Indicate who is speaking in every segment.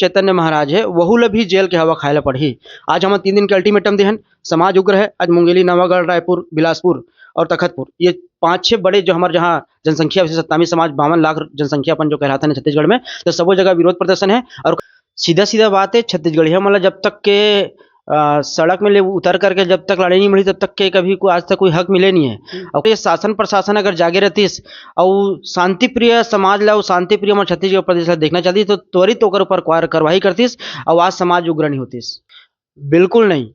Speaker 1: चैतन्य महाराज है वहू ला भी जेल के हवा खाए ला पड़ही। आज हम 3 दिन के अल्टीमेटम देहन। समाज उग्र है। आज मुंगेली, नवागढ़, रायपुर, बिलासपुर और तखतपुर, ये 5-6 बड़े जो हमारे जहाँ जनसंख्या वैसे सतनामी समाज 52 लाख जनसंख्या अपन जो कहलाता है छत्तीसगढ़ में, तो सबो जगह विरोध प्रदर्शन है। और सीधा सीधा बात है, छत्तीसगढ़िया मतलब जब तक के सड़क में ले उतर करके जब तक लड़ाई नहीं मिली तब तक के कभी को आज तक कोई हक मिले नहीं है। और ये शासन प्रशासन अगर जागे रहतीस और शांति प्रिय समाज ला, शांति प्रिय हमारे छत्तीसगढ़ प्रदेश ला देखना चाहती तो त्वरित ओकर ऊपर कार्रवाई करतीस और आज समाज उग्र नहीं होतीस। बिल्कुल नहीं,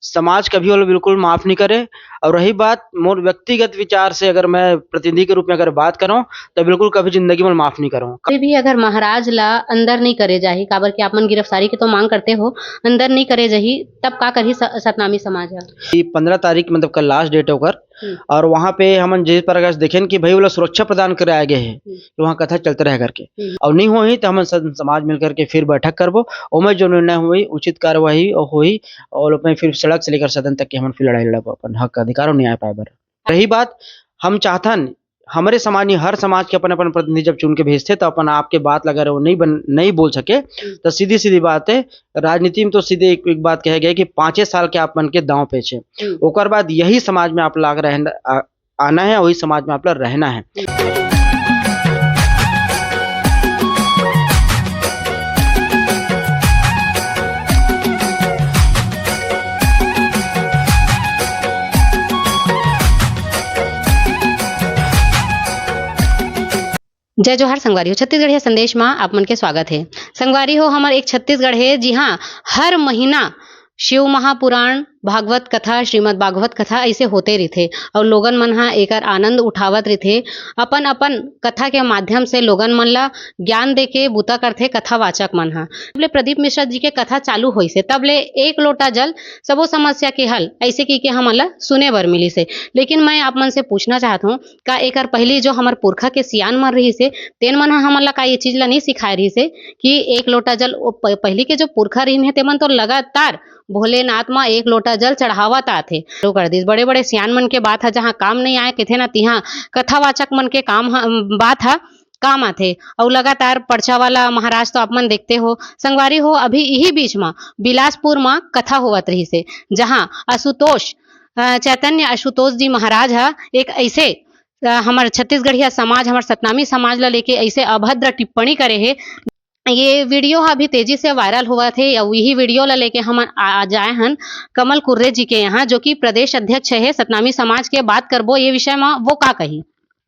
Speaker 1: समाज कभी वो बिल्कुल माफ नहीं करे। और रही बात मोर व्यक्तिगत विचार से, अगर मैं प्रतिनिधि के रूप में अगर बात करूं तो बिल्कुल कभी जिंदगी में माफ नहीं करूं।
Speaker 2: कभी भी अगर महाराज ला अंदर नहीं करे जाही, काबर के आपमन गिरफ्तारी के तो मांग करते हो, अंदर नहीं करे जाही तब का करही सतनामी समाज है।
Speaker 1: 15 तारीख मतलब कल लास्ट डेट है ओकर। और वहाँ पे हम जिस प्रकार से देखें कि भाई वो सुरक्षा प्रदान करे आगे है कि वहाँ कथा चलते रह करके, और नहीं हो ही तो हम समाज मिल करके फिर बैठक करबो। ओमे जो निर्णय हुई उचित कार्यवाही हुई और उसमें फिर सड़क से लेकर सदन तक की हम फिर लड़ाई लड़ब अपन हक अधिकार और न्याय पाए बर। रही बात, हम चाहतन हमारे समाज नहीं, हर समाज के अपन अपन प्रतिनिधि जब चुन के भेजते तो अपन आपके बात लगा रहे वो नहीं बोल सके तो सीधी सीधी बात है, राजनीति में तो सीधे एक बात कहे गए कि 5 साल के आप बन के दांव पेचे, ओकर बाद यही समाज में आप लाग रहना आना है, वही समाज में आप रहना है।
Speaker 2: जय जोहार संगवारी हो, छत्तीसगढ़िया संदेश में आप मन के स्वागत है। संगवारी हो, हमार एक छत्तीसगढ़ है जी हाँ, हर महीना शिव महापुराण, भागवत कथा, श्रीमद भागवत कथा ऐसे होते रहते और लोगन मन हा एकर आनंद उठावत रहते। अपन अपन कथा के माध्यम से लोगन मन ला ज्ञान देके बुता करते कथावाचक मन हा। तब ले प्रदीप मिश्रा जी के कथा चालू होई से तब ले एक लोटा जल सबो समस्या के हल ऐसे की के हमन ला सुने बर मिली से। लेकिन मैं आप मन से पूछना चाहता हूँ, का एकर पहली जो हमार पुरखा के सियान मन रही से तेन मन हा हमन ला का ये चीज ला नहीं सिखाए रही से कि एक लोटा जल पहली के जो पुरखा रही है तेमन तो लगातार भोलेनाथ माँ एक लोटा जल चढ़ावत आथे कर दी। बड़े बड़े सियान मन के बात है, जहाँ काम नहीं आए किथे ना तिहा कथावाचक मन के काम बात है काम आथे। और लगातार पर्चा वाला महाराज तो आप मन देखते हो संगवारी हो। अभी यही बीच में बिलासपुर में कथा होवत रही से, जहाँ आशुतोष चैतन्य आशुतोष जी महाराज है एक ऐसे हमारे छत्तीसगढ़िया समाज, हमारे सतनामी समाज ला लेके ऐसे अभद्र टिप्पणी करे है। ये वीडियो अभी तेजी से वायरल हुआ थे। यही वीडियो ला लेके हम आ जाए हन कमल कुर्रे जी के यहाँ, जो कि प्रदेश अध्यक्ष है सतनामी समाज के। बात करबो ये विषय में, वो का कही।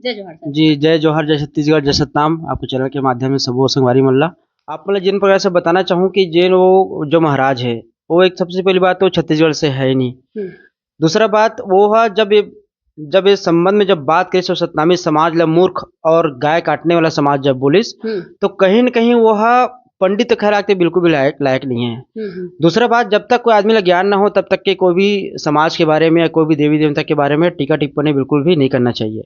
Speaker 2: जय जोहर
Speaker 1: जी, जय जोहर, जय छत्तीसगढ़, जय सतनाम। आपको चैनल के माध्यम से सबो संगवारी मल्ला आप मतलब जिन प्रकार से बताना चाहूँ कि वो जो महाराज है वो एक सबसे पहली बात तो छत्तीसगढ़ से है ही नहीं। दूसरा बात वो है जब इस संबंध में जब बात करें तो सतनामी समाज ला मूर्ख और गाय काटने वाला समाज जब बोलिस तो कहीं न कहीं वह पंडित खैराते बिल्कुल भी लायक नहीं है। दूसरा बात, जब तक कोई आदमी ला ज्ञान ना हो तब तक के कोई भी समाज के बारे में या कोई भी देवी देवता के बारे में टीका टिप्पणी बिल्कुल भी नहीं करना चाहिए।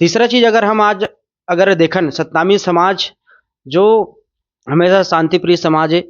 Speaker 1: तीसरा चीज, अगर हम आज अगर देखन सतनामी समाज जो हमेशा शांति प्रिय समाज है,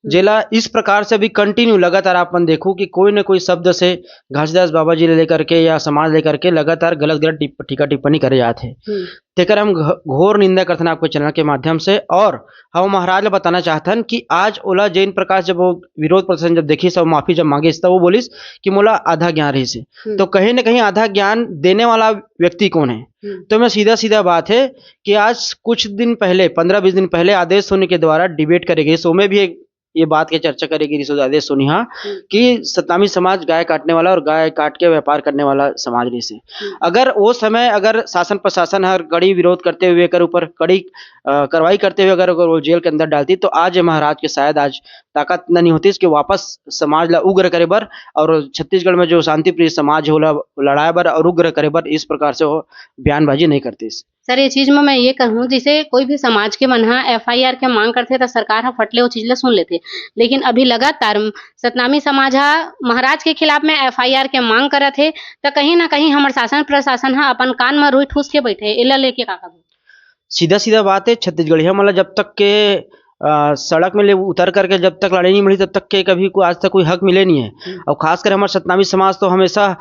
Speaker 1: जेला इस प्रकार से भी कंटिन्यू लगातार अपन देखो कि कोई न कोई शब्द से घासीदास बाबा जी लेकर के या समाज लेकर के लगातार गलत टीका टिप्पणी करे जाते हैं। तेकर हम घोर निंदा करते हैं आपके चैनल के माध्यम से। और हम महाराज बताना चाहते हैं कि आज ओला जैन प्रकाश जब वो विरोध प्रदर्शन जब देखी सब माफी जब मांगे तब वो बोलिस कि मोला आधा ज्ञान रही से, तो कहीं न कहीं आधा ज्ञान देने वाला व्यक्ति कौन है? तो मैं सीधा बात है कि आज कुछ दिन पहले 15-20 दिन पहले आदेश सोनी के द्वारा डिबेट करेगी, सो में भी ये बात की चर्चा करेगी आदेश सोनी हाँ कि सतनामी समाज गाय काटने वाला और गाय काट के व्यापार करने वाला समाज नहीं से। अगर वो समय अगर शासन प्रशासन हर कड़ी विरोध करते हुए कर ऊपर कड़ी कार्रवाई करते हुए अगर वो जेल के अंदर डालती तो आज महाराज के शायद आज ताकत नहीं होती कि वापस समाज ला उग्र करे बर और छत्तीसगढ़ में जो शांति प्रिय समाज है लड़ाए बर और उग्र करे बर इस प्रकार से वो बयानबाजी नहीं करती।
Speaker 2: सर ये चीज में मैं ये कहूँ, जैसे कोई भी समाज के मन FIR के मांग करते तो सरकार फटले वो चीज ला सुन लेते, लेकिन अभी लगातार सतनामी समाज महाराज के खिलाफ में FIR के मांग करत है तो कहीं ना कहीं हमारे शासन प्रशासन अपन कान में रुई ठूस के बैठे इला लेके का कहूँ।
Speaker 1: सीधा बात है, छत्तीसगढ़िया मतलब जब तक के सड़क में ले उतर करके जब तक लड़ाई नहीं मिली तब तक के कभी को आज तक कोई हक मिले नहीं है। और खासकर हमारे सतनामी समाज तो हमेशा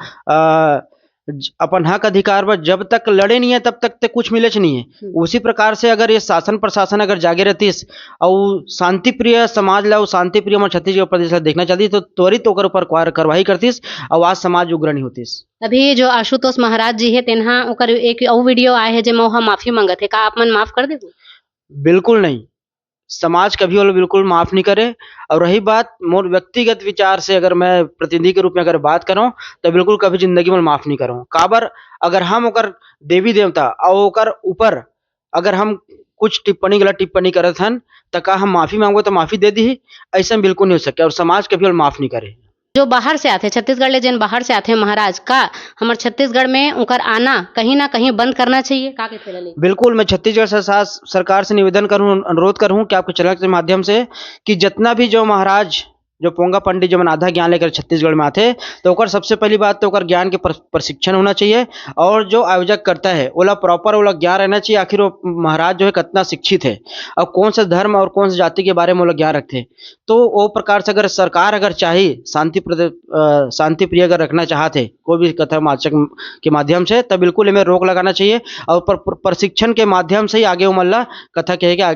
Speaker 1: अपन हक अधिकार पर जब तक लड़े नहीं है तब तक ते कुछ मिले नहीं है। उसी प्रकार से अगर ये शासन प्रशासन अगर जागे रहतीस और शांति प्रिय समाज ला शांति प्रिय हमारे छत्तीसगढ़ प्रदेश ला देखना चाहती तो त्वरित ओकर ऊपर कार्रवाई करतीस और आज समाज उग्र नहीं होतीस।
Speaker 2: अभी जो आशुतोष महाराज जी है तेनहा ओकर एक और वीडियो आए है जेमा ओहा माफी मांगत है, का आप मन माफ कर देबो?
Speaker 1: बिल्कुल नहीं, समाज कभी वो बिल्कुल माफ नहीं करे। और रही बात मोर व्यक्तिगत विचार से अगर मैं प्रतिनिधि के रूप में अगर बात करूं तो बिल्कुल कभी जिंदगी में माफ नहीं करूं। काबर अगर हम ओकर देवी देवता और ओकर ऊपर अगर हम कुछ टिप्पणी गलत टिप्पणी करत हन तो का हम माफी मांगो तो माफी दे दी, ऐसा बिल्कुल नहीं हो सके और समाज कभी वो माफ नहीं करे।
Speaker 2: जो बाहर से आथे छत्तीसगढ़ ले जेन बाहर से आथे महाराज, का हमार छत्तीसगढ़ में उनकर आना कहीं ना कहीं बंद करना चाहिए, का कहते लले?
Speaker 1: बिल्कुल, मैं छत्तीसगढ़ सरकार से निवेदन करूं, अनुरोध करूं कि आपके चैनल के माध्यम से कि जितना भी जो महाराज जो पोंगा पंडित जो मन आधा ज्ञान लेकर छत्तीसगढ़ में आते तो ओकर सबसे पहली बात तो ओकर ज्ञान के प्रशिक्षण होना चाहिए और जो आयोजक करता है ओला प्रॉपर ओला ज्ञान रहना चाहिए आखिर वो महाराज जो है कितना शिक्षित है और कौन सा धर्म और कौन सा जाति के बारे में ओला ज्ञान रखते हैं। तो वो प्रकार से अगर सरकार अगर चाहे शांति प्रिय अगर रखना चाहते कोई भी कथा वाचक के माध्यम से तब बिल्कुल इनमें रोक लगाना चाहिए और प्रशिक्षण के माध्यम से ही आगे उमल्ला कथा कहे के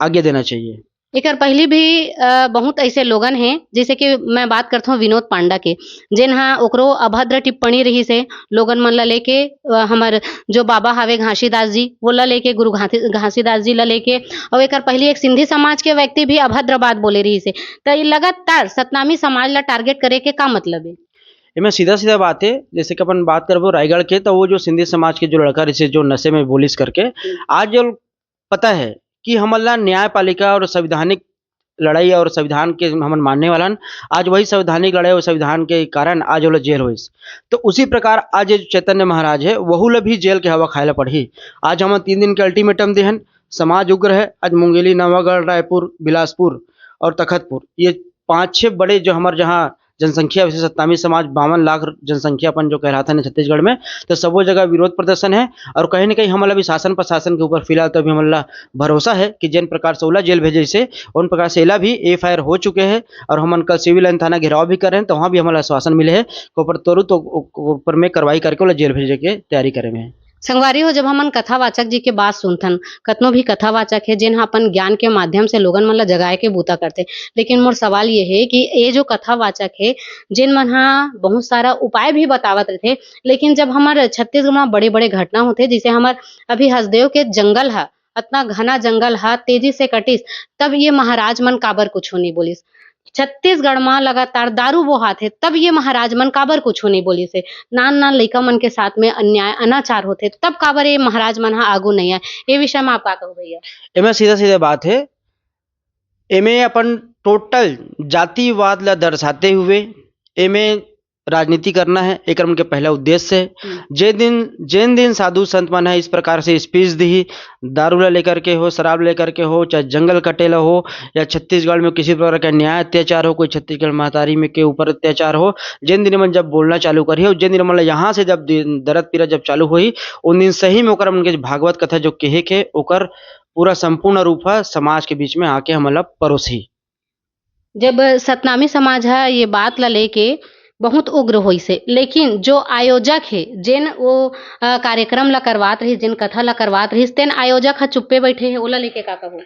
Speaker 1: आगे देना चाहिए।
Speaker 2: एक पहले भी बहुत ऐसे लोगन हैं, जैसे कि मैं बात करता हूँ विनोद पांडा के, जिन हाँ ओकरो अभद्र टिप्पणी रही से लोगन मन ला लेके हमार जो बाबा हावे घासीदास जी वो ला लेके गुरु घासीदास जी ला लेके और एक पहले एक सिंधी समाज के व्यक्ति भी अभद्र बात बोले रही से, तो लगातार सतनामी समाज ला टारगेट करे के का मतलब है?
Speaker 1: इनमें सीधा सीधा बात है, जैसे कि अपन बात करबो रायगढ़ के तो वो जो सिंधी समाज के जो लड़का रही जो नशे में बोलिस करके आज जो पता है कि हमला न्यायपालिका और संवैधानिक लड़ाई और संविधान के हम मानने वाला आज वही संवैधानिक लड़ाई और संविधान के कारण आज वो जेल हुई। तो उसी प्रकार आज चैतन्य महाराज है वहू ला भी जेल के हवा खाए ला पड़ी। आज हम 3 दिन के अल्टीमेटम देहन, समाज उग्र है। आज मुंगेली, नवागढ़, रायपुर, बिलासपुर और तखतपुर ये 5-6 बड़े जो हमारे जहाँ जनसंख्या वैसे सत्तामी समाज 52 लाख जनसंख्या अपन जो कहलाता है छत्तीसगढ़ में, तो सब जगह विरोध प्रदर्शन है और कहीं ना कहीं हमारा भी शासन प्रशासन के ऊपर फिलहाल तो अभी हमारा भरोसा है कि जिन प्रकार से ओला जेल भेजे से उन प्रकार से एला भी FIR हो चुके हैं और हम कल सिविल लाइन थाना घेराव भी कर रहे हैं तो वहाँ भी हमारा आश्वासन मिले है ऊपर तुरंत ऊपर में कार्रवाई करके ओला जेल भेजे के तैयारी करे में।
Speaker 2: संगवारी हो, जब हमन कथावाचक जी के बात सुनथन, कतनो भी कथावाचक है जिन अपन ज्ञान के माध्यम से लोगन मन ला जगाए के बूता करते, लेकिन मोर सवाल ये है कि ये जो कथावाचक है जिन मन हा बहुत सारा उपाय भी बतावत रहते, लेकिन जब हमारे छत्तीसगढ़ में बड़े बड़े घटना होते जैसे हमार अभी हसदेव के जंगल है, इतना घना जंगल है तेजी से कटिस, तब ये महाराज मन काबर कुछ नहीं बोलिस। छत्तीसगढ़ में लगातार दारू बोहात है तब ये महाराज मन काबर कुछ नहीं बोली से, नान नान लइका मन के साथ में अन्याय अनाचार होते तब काबर ये महाराज मन हा आगू नहीं आए, ये विषय में आप का कहू भैया?
Speaker 1: एमे सीधा सीधा बात है, एमे अपन टोटल जातिवाद ला दर्शाते हुए एमे राजनीति करना है, एक उनके पहला उद्देश्य है। जिन दिन साधु संत मन है इस प्रकार से स्पीच दी, दारू ला लेकर के हो, शराब लेकर के हो, चाहे जंगल कटेला हो या छत्तीसगढ़ में किसी प्रकार का न्याय अत्याचार हो, कोई छत्तीसगढ़ महतारी में के ऊपर अत्याचार हो, जिन दिन मन जब बोलना चालू करी और जिन दिन मतलब यहाँ से जब दर्द पीड़ा जब चालू हुई उन दिन सही में ओकर उनके भागवत कथा जो कहे के ओकर पूरा संपूर्ण रूप है समाज के बीच में आके हमला परोसी।
Speaker 2: जब सतनामी समाज है ये बात ला लेके बहुत उग्र हुई से, लेकिन जो आयोजक है जिन वो कार्यक्रम ला करवात रही, जिन कथा ला करवात रही, तेन आयोजक हा चुप्पे बैठे है, ओला लेके का कहू?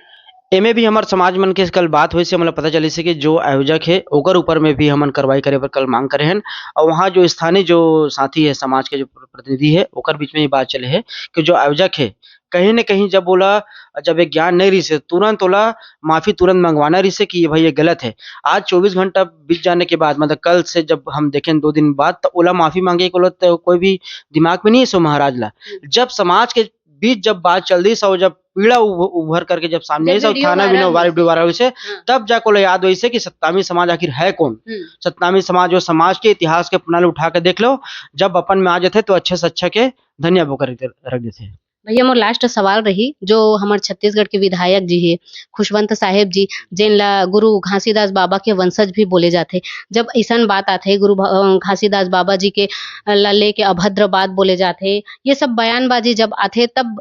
Speaker 1: एमे भी हमारे समाज मन के कल बात हुई से हमें पता चली से कि जो आयोजक है ओकर ऊपर में भी हमन कार्रवाई करे पर कल मांग करे हैं और वहाँ जो स्थानीय जो साथी है समाज के जो प्रतिनिधि है ओकर बीच में ये बात चले है कि जो आयोजक है कहीं न कहीं जब बोला जब एक ज्ञान नहीं रही से तुरंत ओला माफी तुरंत मंगवाना रही से कि ये भाई ये गलत है। आज 24 घंटा बीत जाने के बाद मतलब कल से जब हम देखें 2 दिन बाद तो ओला माफी मांगे तो कोई भी दिमाग में नहीं है सो महाराज ला। जब समाज के बीच जब बात चल रही सो जब पीड़ा उभर करके जब सामने से थाना भी वायरल से तब जाको याद हुई से कि सतनामी समाज आखिर है कौन। सतनामी समाज जो समाज के इतिहास के पन्ना उठा के देख लो, जब अपन में आ जाते तो अच्छे से अच्छा के धनिया बोकर रख देते।
Speaker 2: भैया मोर लास्ट सवाल रही जो हमार छत्तीसगढ़ के विधायक जी है खुशवंत साहेब जी जेन ला गुरु घासीदास बाबा के वंशज भी बोले जाते। जब ऐसन बात आथे घासीदास बाबा जी के ला लेके अभद्र बात बोले जाथे, ये सब बयानबाजी जब आथे तब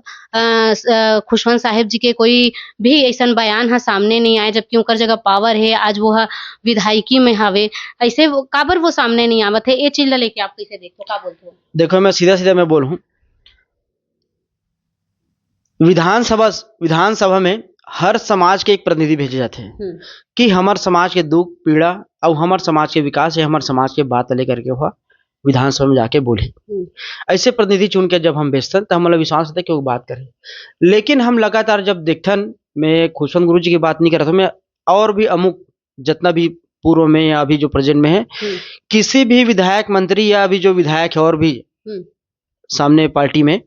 Speaker 2: खुशवंत साहेब जी के कोई भी ऐसन बयान ह सामने नहीं आए, जबकि उनकर जगह पावर है, आज वो ह विधायकी में हवे, ऐसे काबर वो सामने नहीं आवत है? ये चीज ला लेके आप कैसे देखते हो, का बोलते हो?
Speaker 1: देखो मैं सीधा सीधा मैं बोलूँ, विधानसभा में हर समाज के एक प्रतिनिधि भेजे जाते हैं कि हमार समाज के दुख पीड़ा और हमार समाज के विकास या हमार समाज के बात लेकर के हुआ विधानसभा में जाके बोले। ऐसे प्रतिनिधि चुन के जब हम भेजते तो हमारा विश्वास होता है कि वो बात करें। लेकिन हम लगातार जब देखथन, मैं खुशवंत गुरु जी की बात नहीं कर रहा था, मैं और भी अमुक जितना भी पूर्व में या अभी जो प्रेजेंट में है, किसी भी विधायक मंत्री या अभी जो विधायक है और भी सामने पार्टी में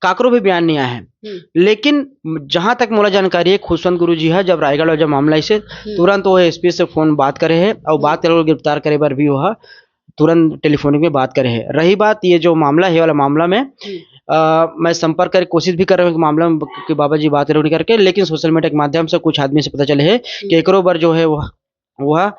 Speaker 1: काकरो भी बयान नहीं आया है। लेकिन जहां तक मोला जानकारी है, खुशवंत गुरु जी है जब रायगढ़ जब मामला इसे तुरंत वो एसपी से फोन बात करे है और बात करे गिरफ्तार करे बार भी वह तुरंत टेलीफोनिक में बात करे है। रही बात ये जो मामला है वाला मामला में मैं संपर्क कर कोशिश भी कर रहा हूँ कि मामला में कि बाबा जी बात नहीं करके, लेकिन सोशल मीडिया के माध्यम से कुछ आदमी से पता चले है कि एक बार जो है वह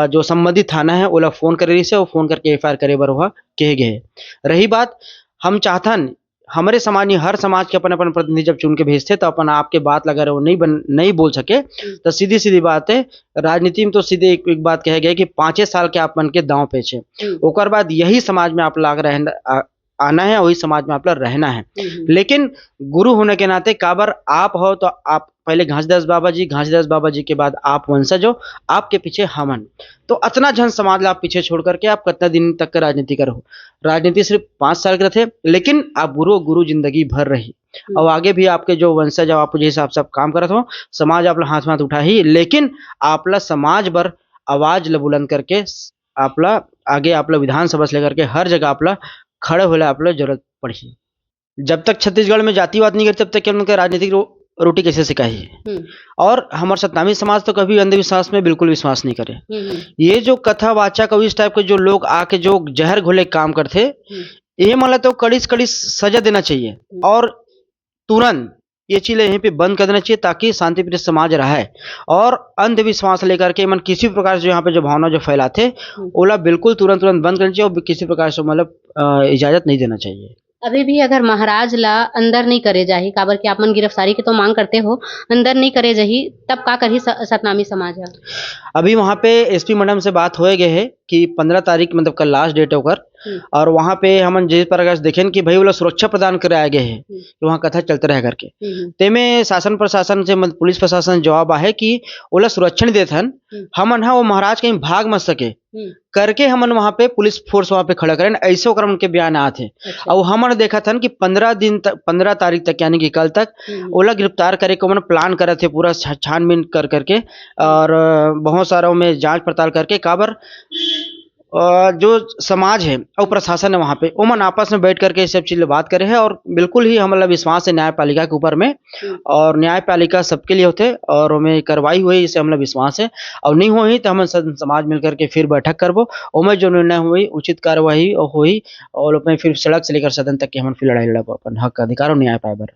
Speaker 1: जो संबंधित थाना है ओला फोन कर रही से और फोन करके एफआईआर करे बार वह कहे गए। रही बात हम चाहतन हमारे समाज में हर समाज के अपन अपन प्रतिनिधि जब चुन के भेजते तो अपन आपके बात लगा रहे वो नहीं बोल सके तो सीधी सीधी बात है, राजनीति में तो सीधे एक बात कहे गए कि 5 साल के आप बन के दांव पेचे, ओकर बाद यही समाज में आप लाग रहना आना है, वही समाज में आप लोग रहना है। लेकिन गुरु होने के नाते काबर आप हो तो आप पहले घासीदास बाबा जी के बाद आप वंशज हो, आपके पीछे हमन, तो अतना जन समाज ला आप पीछे छोड़ करके आप कितना दिन तक का राजनीति करो। राजनीति सिर्फ 5 साल के थे, लेकिन आप गुरु जिंदगी भर रही और आगे भी आपके जो वंशज आप जैसे आप सब काम करत हो, समाज आप हाथ उठा ही, लेकिन आपला समाज पर आवाज ल बुलंद करके आपला आगे आपला विधानसभा से लेकर के हर जगह आपला खड़े होने आप लोग जरूरत पड़ी। जब तक छत्तीसगढ़ में जातिवाद नहीं करते तब तक उनका राजनीतिक रोटी कैसे सिखाई है। और हमारे सतनामी समाज तो कभी अंधविश्वास में बिल्कुल विश्वास नहीं करे। ये जो कथा वाचक और इस टाइप के जो लोग आके जो जहर घोले काम करते, ये मतलब तो कड़ी से कड़ी सजा देना चाहिए और तुरंत ये चीजें यहीं पे बंद कर देना चाहिए ताकि शांतिप्रिय समाज रहे। और अंधविश्वास लेकर के मन किसी प्रकार से यहाँ पे जो भावना जो फैलाते ओला बिल्कुल तुरंत बंद करना चाहिए और किसी प्रकार से मतलब इजाजत नहीं देना चाहिए।
Speaker 2: अभी भी अगर महाराज ला अंदर नहीं करे जाही, काबर के आप मन गिरफ्तारी के तो मांग करते हो, अंदर नहीं करे जाही तब का करही सतनामी समाज है?
Speaker 1: अभी वहाँ पे एसपी मैडम से बात हो गए है कि 15 तारीख मतलब कल लास्ट डेट है ओकर, और वहाँ पे हम जिस प्रकार से देखें कि भाई वो सुरक्षा प्रदान कराया गए है कि वहाँ कथा चलते रह करके, तेमे शासन प्रशासन से पुलिस प्रशासन जवाब आहे कि ओला सुरक्षा नहीं देथन, हमन वो महाराज कहीं भाग मत सके करके हमन वहाँ पे पुलिस फोर्स वहाँ पे खड़ा करें, ऐसे ओकर उनके बयान आते हैं। और हमन देखा था कि 15 तारीख तक यानी कि कल तक ओला गिरफ्तार करे को मन प्लान करे थे, पूरा छानबीन कर करके और बहुत सारा में जांच पड़ताल करके काबर जो समाज है और प्रशासन है वहाँ पे ओमन आपस में बैठ करके सब चीज़ बात करे है। और बिल्कुल ही हमारा विश्वास है न्यायपालिका के ऊपर में, और न्यायपालिका सबके लिए होते और हमें कार्रवाई हुई इसे हमारा विश्वास है। और नहीं हुई तो हम समाज मिल करके फिर बैठक करबो, ओमें जो निर्णय हुई उचित कार्रवाई हुई और फिर सड़क से लेकर सदन तक की हम फिर लड़ाई लड़ब अपन हक अधिकार और न्याय पाए बर।